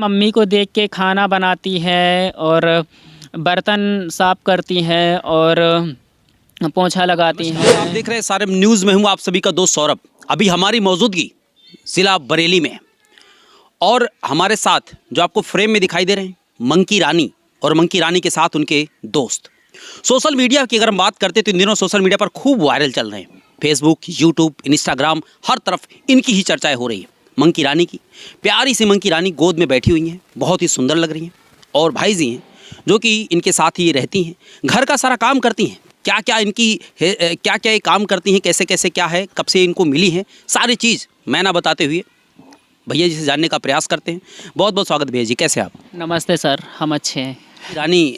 Mummy को देख के खाना बनाती है और बर्तन साफ करती हैं और पोंछा लगाती हैं। आप देख रहे हैं सारे न्यूज़ में हूँ, आप सभी का दोस्त सौरभ। अभी हमारी मौजूदगी ज़िला बरेली में है और हमारे साथ जो आपको फ्रेम में दिखाई दे रहे हैं मंकी रानी और मंकी रानी के साथ उनके दोस्त। सोशल मीडिया की अगर हम बात करते तो इन दिनों सोशल मीडिया पर खूब वायरल चल रहे हैं। फेसबुक, यूट्यूब, इंस्टाग्राम, हर तरफ इनकी ही चर्चाएं हो रही है। मंकी रानी की प्यारी सी मंकी रानी गोद में बैठी हुई हैं, बहुत ही सुंदर लग रही हैं। और भाई जी हैं जो कि इनके साथ ही रहती हैं, घर का सारा काम करती हैं। क्या क्या ये काम करती हैं, कैसे कैसे क्या है, कब से इनको मिली हैं, सारी चीज़ मैं ना बताते हुए भैया जी से जानने का प्रयास करते हैं। बहुत बहुत स्वागत भैया जी, कैसे आप? नमस्ते सर, हम अच्छे हैं। रानी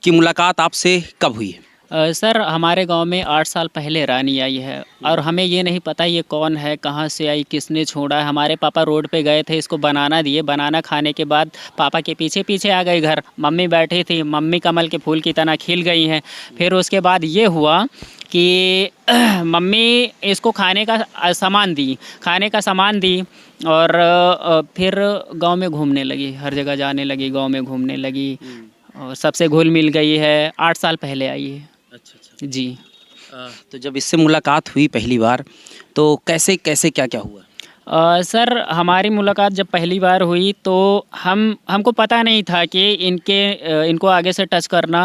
की मुलाकात आपसे कब हुई है? सर हमारे गांव में 8 साल पहले रानी आई है और हमें ये नहीं पता ये कौन है, कहां से आई, किसने छोड़ा है। हमारे पापा रोड पे गए थे, इसको बनाना दिए। बनाना खाने के बाद पापा के पीछे पीछे आ गई घर। मम्मी बैठी थी, मम्मी कमल के फूल की तरह खिल गई हैं। फिर उसके बाद ये हुआ कि मम्मी इसको खाने का सामान दी और फिर गांव में घूमने लगी, हर जगह जाने लगी, गांव में घूमने लगी और सबसे घुल मिल गई है। 8 साल पहले आई है। अच्छा जी। तो जब इससे मुलाकात हुई पहली बार तो कैसे कैसे क्या क्या हुआ? सर हमारी मुलाकात जब पहली बार हुई तो हमको पता नहीं था कि इनको आगे से टच करना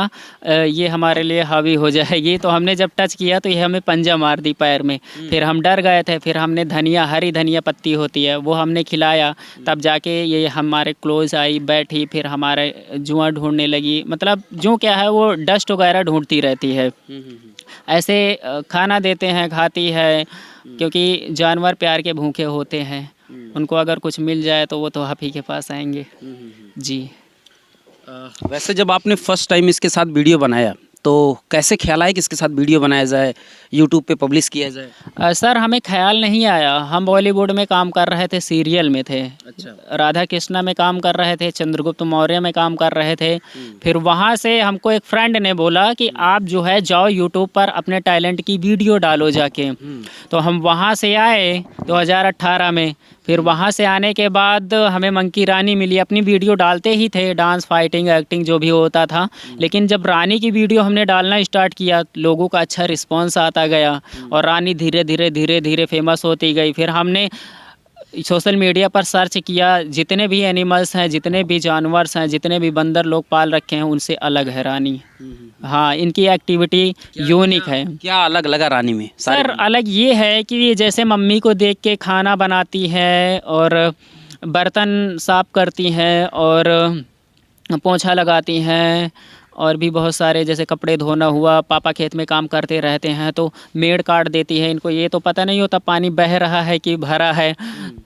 ये हमारे लिए हावी हो जाएगी। तो हमने जब टच किया तो ये हमें पंजा मार दी पैर में। फिर हम डर गए थे। फिर हमने हरी धनिया पत्ती होती है वो हमने खिलाया, तब जाके ये हमारे क्लोज आई, बैठी। फिर हमारे जुआ ढूंढने लगी, मतलब जो क्या है वो डस्ट वगैरह ढूंढती रहती है। ऐसे खाना देते हैं, खाती है, क्योंकि जानवर प्यार के भूखे होते हैं। उनको अगर कुछ मिल जाए तो वो तो आप ही के पास आएंगे। जी। वैसे जब आपने फर्स्ट टाइम इसके साथ वीडियो बनाया तो कैसे ख्याल आया कि इसके साथ वीडियो बनाया जाए, यूट्यूब पे पब्लिश किया जाए? सर हमें ख्याल नहीं आया। हम बॉलीवुड में काम कर रहे थे, सीरियल में थे। अच्छा। राधा कृष्णा में काम कर रहे थे, चंद्रगुप्त मौर्य में काम कर रहे थे। फिर वहाँ से हमको एक फ्रेंड ने बोला कि आप जो है जाओ यूट्यूब पर अपने टैलेंट की वीडियो डालो जाके। तो हम वहाँ से आए 2018 में। फिर वहाँ से आने के बाद हमें मंकी रानी मिली। अपनी वीडियो डालते ही थे, डांस, फाइटिंग, एक्टिंग जो भी होता था। लेकिन जब रानी की वीडियो हमने डालना स्टार्ट किया, लोगों का अच्छा रिस्पांस आता गया और रानी धीरे धीरे फेमस होती गई। फिर हमने सोशल मीडिया पर सर्च किया, जितने भी एनिमल्स हैं, जितने भी जानवर हैं, जितने भी बंदर लोग पाल रखे हैं, उनसे अलग है रानी। हाँ, इनकी एक्टिविटी यूनिक है। क्या अलग लगा रानी में? सर अलग ये है कि जैसे मम्मी को देख के खाना बनाती है और बर्तन साफ करती हैं और पोंछा लगाती हैं और भी बहुत सारे, जैसे कपड़े धोना हुआ, पापा खेत में काम करते रहते हैं तो मेड़ काट देती है। इनको ये तो पता नहीं होता पानी बह रहा है कि भरा है।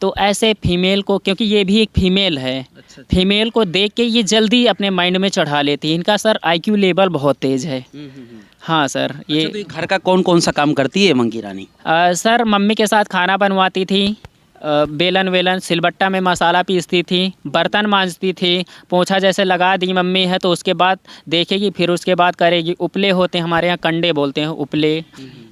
तो ऐसे फीमेल को, क्योंकि ये भी एक फीमेल है, फीमेल को देख के ये जल्दी अपने माइंड में चढ़ा लेती है। इनका सर IQ लेवल बहुत तेज़ है। हाँ सर। ये तो घर का कौन कौन सा काम करती है मंकी रानी? सर मम्मी के साथ खाना बनवाती थी, बेलन सिलबट्टा में मसाला पीसती थी, बर्तन मांजती थी, पोंछा जैसे लगा दी मम्मी है तो उसके बाद देखेगी, फिर उसके बाद करेगी। उपले होते हैं हमारे यहाँ, कंडे बोलते हैं उपले,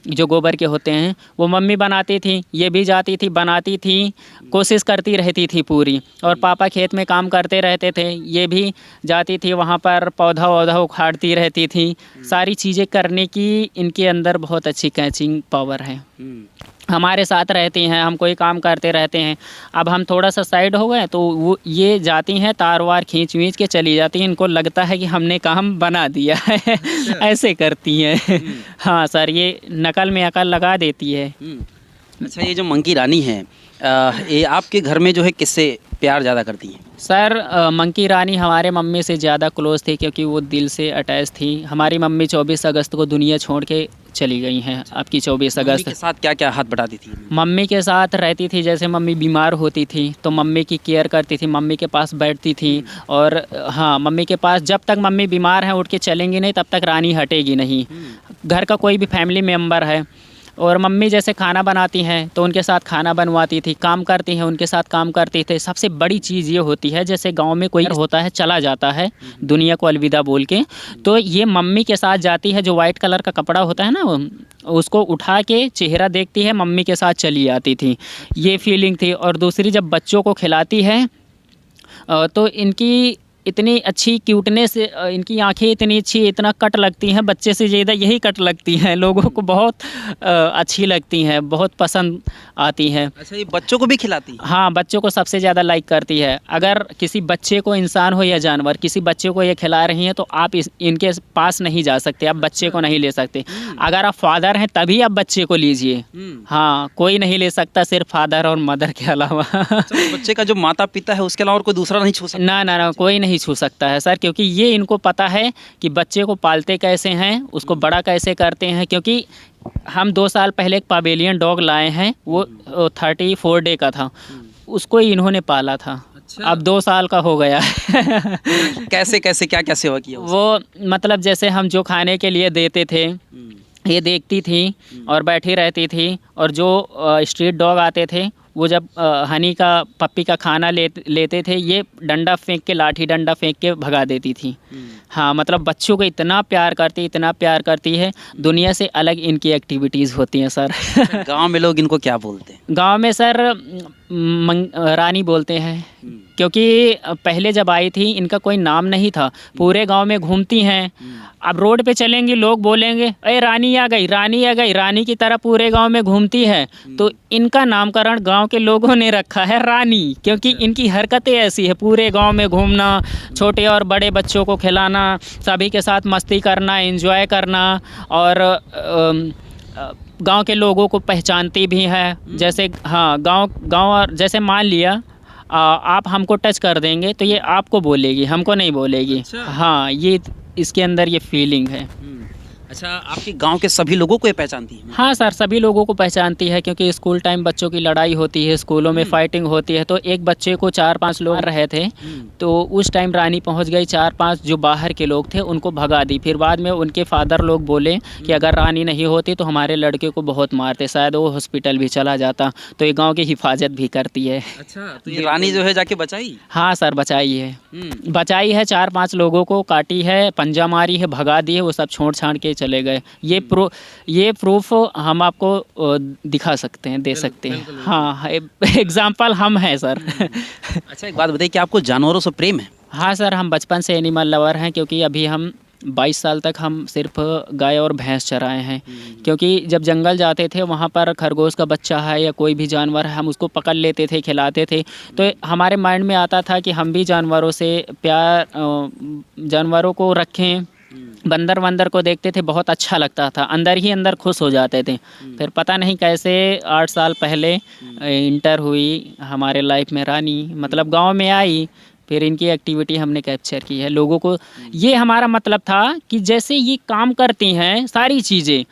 जो गोबर के होते हैं, वो मम्मी बनाती थी। ये भी जाती थी, बनाती थी, कोशिश करती रहती थी पूरी। और पापा खेत में काम करते रहते थे, ये भी जाती थी वहाँ पर, पौधा वौधा उखाड़ती रहती थी। सारी चीज़ें करने की इनके अंदर बहुत अच्छी कैचिंग पावर है। हमारे साथ रहती हैं, हम कोई काम करते रहते हैं। अब हम थोड़ा सा साइड हो गए तो वो ये जाती हैं, तार वार खींच के चली जाती हैं। इनको लगता है कि हमने काम बना दिया है। ऐसे करती हैं। हाँ सर, ये नकल में अकल लगा देती है। अच्छा, ये जो मंकी रानी है ये आपके घर में जो है किससे प्यार ज़्यादा करती हैं? सर मंकी रानी हमारे मम्मी से ज़्यादा क्लोज थी, क्योंकि वो दिल से अटैच थी। हमारी मम्मी 24 अगस्त को दुनिया छोड़ के चली गई हैं। आपकी 24 अगस्त के साथ क्या क्या हाथ बटाती थी? मम्मी के साथ रहती थी। जैसे मम्मी बीमार होती थी तो मम्मी की केयर करती थी, मम्मी के पास बैठती थी। और हाँ, मम्मी के पास जब तक मम्मी बीमार है उठ के चलेंगी नहीं, तब तक रानी हटेगी नहीं। घर का कोई भी फैमिली मेम्बर है और मम्मी जैसे खाना बनाती हैं तो उनके साथ खाना बनवाती थी, काम करती हैं उनके साथ काम करते थे। सबसे बड़ी चीज़ ये होती है, जैसे गांव में कोई होता है चला जाता है दुनिया को अलविदा बोल के, तो ये मम्मी के साथ जाती है। जो वाइट कलर का कपड़ा होता है ना, उसको उठा के चेहरा देखती है, मम्मी के साथ चली आती थी। ये फीलिंग थी। और दूसरी, जब बच्चों को खिलाती है तो इनकी इतनी अच्छी क्यूटनेस, इनकी आंखें इतनी अच्छी, इतना कट लगती हैं, बच्चे से ज़्यादा यही कट लगती हैं, लोगों को बहुत अच्छी लगती हैं, बहुत पसंद आती हैं। अच्छा, ये बच्चों को भी खिलाती है? हाँ, बच्चों को सबसे ज़्यादा लाइक करती है। अगर किसी बच्चे को, इंसान हो या जानवर, किसी बच्चे को ये खिला रही हैं तो आप इनके पास नहीं जा सकते, आप बच्चे को नहीं ले सकते। अगर आप फादर हैं तभी आप बच्चे को लीजिए। हाँ, कोई नहीं ले सकता, सिर्फ फादर और मदर के अलावा। बच्चे का जो माता पिता है उसके अलावा और कोई दूसरा नहीं छू सकता? ना, कोई नहीं छू सकता है सर, क्योंकि ये इनको पता है कि बच्चे को पालते कैसे हैं, उसको बड़ा कैसे करते हैं। क्योंकि हम 2 साल पहले एक पवेलियन डॉग लाए हैं, वो 34 डे का था, उसको ही इन्होंने पाला था। अच्छा। अब 2 साल का हो गया है। कैसे कैसे क्या सेवा किया उसने? वो मतलब जैसे हम जो खाने के लिए देते थे, ये देखती थी और बैठी रहती थी, और जो स्ट्रीट डॉग आते थे वो जब हनी का पप्पी का खाना लेते थे, ये डंडा फेंक के, लाठी डंडा फेंक के भगा देती थी। हाँ, मतलब बच्चों को इतना प्यार करती है, दुनिया से अलग इनकी एक्टिविटीज़ होती हैं सर। गांव में लोग इनको क्या बोलते हैं? गांव में सर रानी बोलते हैं, क्योंकि पहले जब आई थी इनका कोई नाम नहीं था, पूरे गांव में घूमती हैं। अब रोड पे चलेंगे, लोग बोलेंगे अरे रानी आ गई, रानी आ गई, रानी की तरह पूरे गांव में घूमती है। तो इनका नामकरण गांव के लोगों ने रखा है रानी, क्योंकि इनकी हरकतें ऐसी है, पूरे गांव में घूमना, छोटे और बड़े बच्चों को खिलाना, सभी के साथ मस्ती करना, एंजॉय करना, और गांव के लोगों को पहचानती भी है। जैसे हाँ, गांव और जैसे मान लिया आप हमको टच कर देंगे तो ये आपको बोलेगी, हमको नहीं बोलेगी। अच्छा। हाँ, ये इसके अंदर ये फीलिंग है। अच्छा, आपके गांव के सभी लोगों को ये पहचानती है? हाँ सर, सभी लोगों को पहचानती है, क्योंकि स्कूल टाइम बच्चों की लड़ाई होती है, स्कूलों में फाइटिंग होती है, तो एक बच्चे को 4-5 लोग रहे थे, तो उस टाइम रानी पहुंच गई, 4-5 जो बाहर के लोग थे उनको भगा दी। फिर बाद में उनके फादर लोग बोले कि अगर रानी नहीं होती तो हमारे लड़के को बहुत मारते, शायद वो हॉस्पिटल भी चला जाता। तो ये गाँव की हिफाजत भी करती है। अच्छा, तो ये रानी जो है जाके बचाई? हाँ सर, बचाई है, बचाई है। 4-5 लोगों को काटी है, पंजा मारी है, भगा दी है, वो सब छोड़ छाड़ के चले गए। ये प्रूफ हम आपको दिखा सकते हैं, दे सकते हैं। हाँ, एग्जाम्पल हम हैं सर। अच्छा, एक बात बताइए कि आपको जानवरों से प्रेम है? हाँ सर, हम बचपन से एनिमल लवर हैं, क्योंकि अभी हम 22 साल तक हम सिर्फ गाय और भैंस चराए हैं। क्योंकि जब जंगल जाते थे वहाँ पर खरगोश का बच्चा है या कोई भी जानवर है, हम उसको पकड़ लेते थे, खिलाते थे, तो हमारे माइंड में आता था कि हम भी जानवरों से प्यार, जानवरों को रखें। बंदर को देखते थे, बहुत अच्छा लगता था, अंदर ही अंदर खुश हो जाते थे। फिर पता नहीं कैसे 8 साल पहले इंटर हुई हमारे लाइफ में रानी, मतलब गांव में आई, फिर इनकी एक्टिविटी हमने कैप्चर की है लोगों को। ये हमारा मतलब था कि जैसे ये काम करती हैं सारी चीज़ें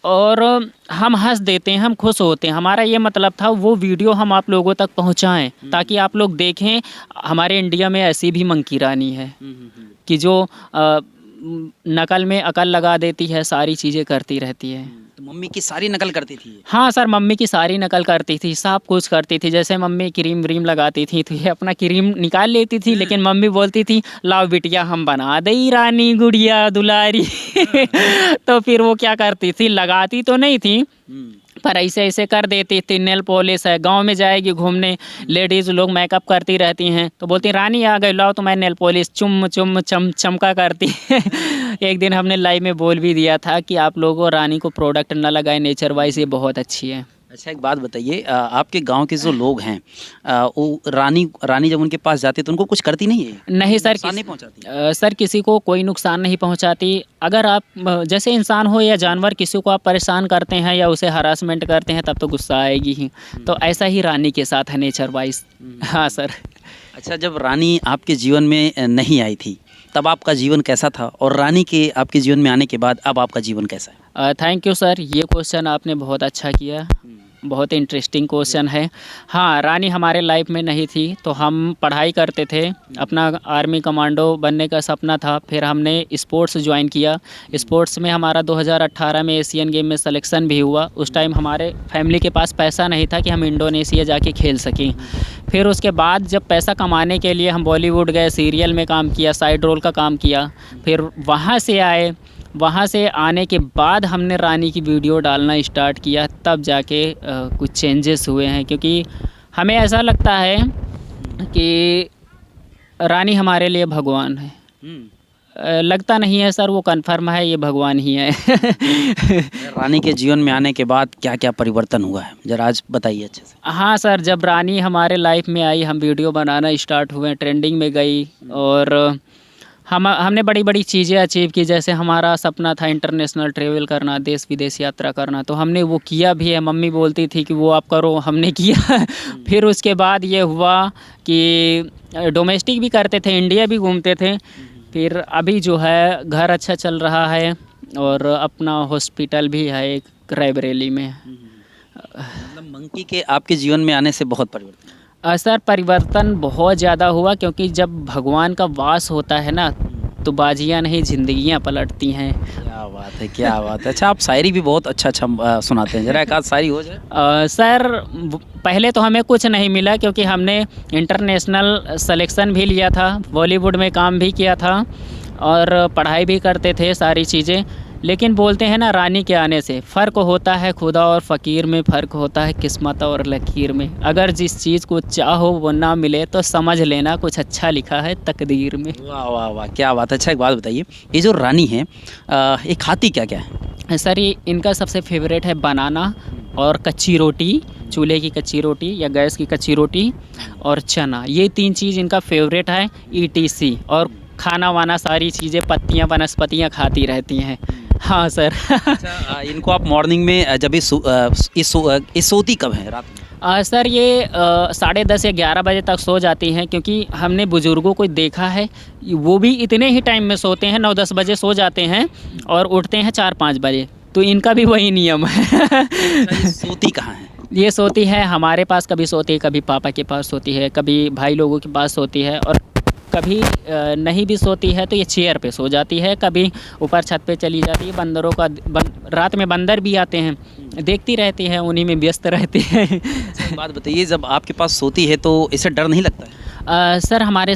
और हम हंस देते हैं, हम खुश होते हैं, हमारा ये मतलब था वो वीडियो हम आप लोगों तक पहुंचाएं, ताकि आप लोग देखें हमारे इंडिया में ऐसी भी मंकी रानी है कि जो नकल में अकल लगा देती है, सारी चीज़ें करती रहती है। तो मम्मी की सारी नकल करती थी? हाँ सर, मम्मी की सारी नकल करती थी, सब कुछ करती थी। जैसे मम्मी क्रीम व्रीम लगाती थी तो ये अपना क्रीम निकाल लेती थी, लेकिन मम्मी बोलती थी लाओ बिटिया हम बना दे रानी गुड़िया दुलारी। तो फिर वो क्या करती थी, लगाती तो नहीं थी पर ऐसे ऐसे कर देती थी। नेल पॉलिश है, गांव में जाएगी घूमने, लेडीज़ लोग मेकअप करती रहती हैं तो बोलती रानी आ गई, लाओ तो मैं नेल पॉलिश चुम चुम चमका करती। एक दिन हमने लाइव में बोल भी दिया था कि आप लोगों रानी को प्रोडक्ट ना लगाए, नेचर वाइज ये बहुत अच्छी है। अच्छा, एक बात बताइए, आपके गांव के जो लोग हैं वो रानी जब उनके पास जाते तो उनको कुछ करती नहीं है? नहीं सर, नुकसान नहीं पहुंचाती? सर किसी को कोई नुकसान नहीं पहुंचाती। अगर आप जैसे इंसान हो या जानवर, किसी को आप परेशान करते हैं या उसे हरासमेंट करते हैं तब तो गुस्सा आएगी ही। तो ऐसा ही रानी के साथ है, नेचर वाइज। हाँ सर। अच्छा, जब रानी आपके जीवन में नहीं आई थी तब आपका जीवन कैसा था, और रानी के आपके जीवन में आने के बाद अब आपका जीवन कैसा है? थैंक यू सर, ये क्वेश्चन आपने बहुत अच्छा किया, बहुत इंटरेस्टिंग क्वेश्चन है। हाँ, रानी हमारे लाइफ में नहीं थी तो हम पढ़ाई करते थे, अपना आर्मी कमांडो बनने का सपना था। फिर हमने स्पोर्ट्स ज्वाइन किया, स्पोर्ट्स में हमारा 2018 में एशियन गेम में सिलेक्शन भी हुआ। उस टाइम हमारे फैमिली के पास पैसा नहीं था कि हम इंडोनेशिया जाके खेल सकें। फिर उसके बाद जब पैसा कमाने के लिए हम बॉलीवुड गए, सीरियल में काम किया, साइड रोल का काम किया। फिर वहाँ से आए, वहाँ से आने के बाद हमने रानी की वीडियो डालना स्टार्ट किया, तब जाके कुछ चेंजेस हुए हैं। क्योंकि हमें ऐसा लगता है कि रानी हमारे लिए भगवान है। लगता नहीं है सर, वो कन्फर्म है ये भगवान ही है। रानी के जीवन में आने के बाद क्या क्या परिवर्तन हुआ है, जरा आज बताइए अच्छे से। हाँ सर, जब रानी हमारे लाइफ में आई, हम वीडियो बनाना स्टार्ट हुए, ट्रेंडिंग में गई, और हमने बड़ी बड़ी चीज़ें अचीव की। जैसे हमारा सपना था इंटरनेशनल ट्रेवल करना, देश विदेश यात्रा करना, तो हमने वो किया भी है। मम्मी बोलती थी कि वो आप करो, हमने किया। फिर उसके बाद ये हुआ कि डोमेस्टिक भी करते थे, इंडिया भी घूमते थे। फिर अभी जो है घर अच्छा चल रहा है, और अपना हॉस्पिटल भी है एक रायबरेली में। मतलब मंकी के आपके जीवन में आने से बहुत परिवर्तन। सर परिवर्तन बहुत ज़्यादा हुआ, क्योंकि जब भगवान का वास होता है ना, तो बाजियाँ नहीं जिंदगियाँ पलटती हैं। क्या बात है, क्या बात है। अच्छा, आप शायरी भी बहुत अच्छा सुनाते हैं, जरा एक आध शायरी हो जाए। सर पहले तो हमें कुछ नहीं मिला, क्योंकि हमने इंटरनेशनल सिलेक्शन भी लिया था, बॉलीवुड में काम भी किया था, और पढ़ाई भी करते थे, सारी चीज़ें। लेकिन बोलते हैं ना, रानी के आने से फ़र्क होता है खुदा और फ़कीर में, फ़र्क होता है किस्मत और लकीर में। अगर जिस चीज़ को चाहो वो ना मिले, तो समझ लेना कुछ अच्छा लिखा है तकदीर में। वाह वाह वाह, क्या बात है। अच्छा, एक बात बताइए, ये जो रानी है ये खाती क्या क्या है? सर ये इनका सबसे फेवरेट है बनाना और कच्ची रोटी, चूल्हे की कच्ची रोटी या गैस की कच्ची रोटी, और चना। ये 3 चीज़ इनका फेवरेट है, ETC। और खाना वाना सारी चीज़ें, पत्तियाँ वनस्पतियाँ खाती रहती हैं। हाँ सर। अच्छा, इनको आप मॉर्निंग में जब ये सोती कब है रात में? सर ये 10:30 या 11 बजे तक सो जाती हैं, क्योंकि हमने बुज़ुर्गों को देखा है, वो भी इतने ही टाइम में सोते हैं, 9-10 बजे सो जाते हैं और उठते हैं 4-5 बजे। तो इनका भी वही नियम है। अच्छा, ये सोती कहाँ है? ये सोती है हमारे पास, कभी सोती है, कभी पापा के पास सोती है, कभी भाई लोगों के पास सोती है, और कभी नहीं भी सोती है तो ये चेयर पे सो जाती है, कभी ऊपर छत पे चली जाती है। बंदरों का रात में बंदर भी आते हैं, देखती रहती है, उन्हीं में व्यस्त रहती है। अच्छा, एक बात बताइए, जब आपके पास सोती है तो इसे डर नहीं लगता है? सर हमारे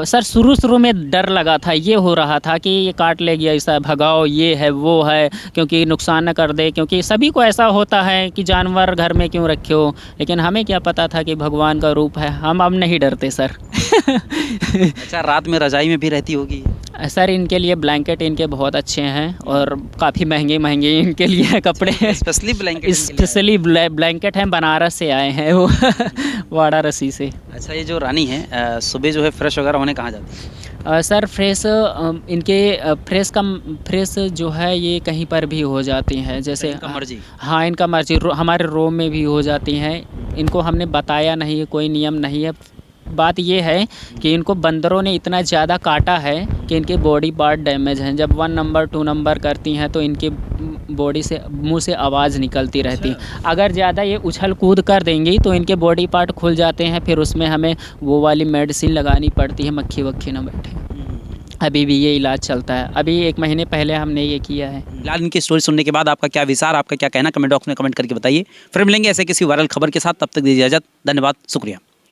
सर शुरू में डर लगा था, ये हो रहा था कि ये काट लेगी, ऐसा भगाओ, ये है वो है, क्योंकि नुकसान न कर दे, क्योंकि सभी को ऐसा होता है कि जानवर घर में क्यों रखे हो। लेकिन हमें क्या पता था कि भगवान का रूप है, हम अब नहीं डरते सर। अच्छा, रात में रजाई में भी रहती होगी? सर इनके लिए ब्लैंकेट इनके बहुत अच्छे हैं, और काफ़ी महंगे महंगे इनके लिए कपड़े हैं। स्पेशली ब्लैंकेट हैं, बनारस से आए हैं वो। वाराणसी से। अच्छा, ये जो रानी है सुबह जो है फ्रेश वगैरह होने कहाँ जाती है? सर फ्रेश फ्रेश जो है ये कहीं पर भी हो जाती हैं, जैसे इनका मर्जी? हाँ इनका मर्जी, हमारे रूम में भी हो जाती हैं। इनको हमने बताया नहीं है, कोई नियम नहीं है। बात ये है कि इनको बंदरों ने इतना ज़्यादा काटा है कि इनके बॉडी पार्ट डैमेज हैं। जब 1 नंबर 2 नंबर करती हैं तो इनके बॉडी से, मुंह से आवाज़ निकलती रहती। अगर ज़्यादा ये उछल कूद कर देंगी तो इनके बॉडी पार्ट खुल जाते हैं, फिर उसमें हमें वो वाली मेडिसिन लगानी पड़ती है, मक्खी वक्खी ना बैठे। अभी भी ये इलाज चलता है, अभी 1 महीने पहले हमने ये किया है। फिलहाल इनकी स्टोरी सुनने के बाद आपका क्या विचार, आपका क्या कहना, कमेंट बॉक्स में कमेंट करके बताइए। फिर मिलेंगे ऐसे किसी वायरल खबर के साथ, तब तक दीजिए इजाज़त। धन्यवाद, शुक्रिया।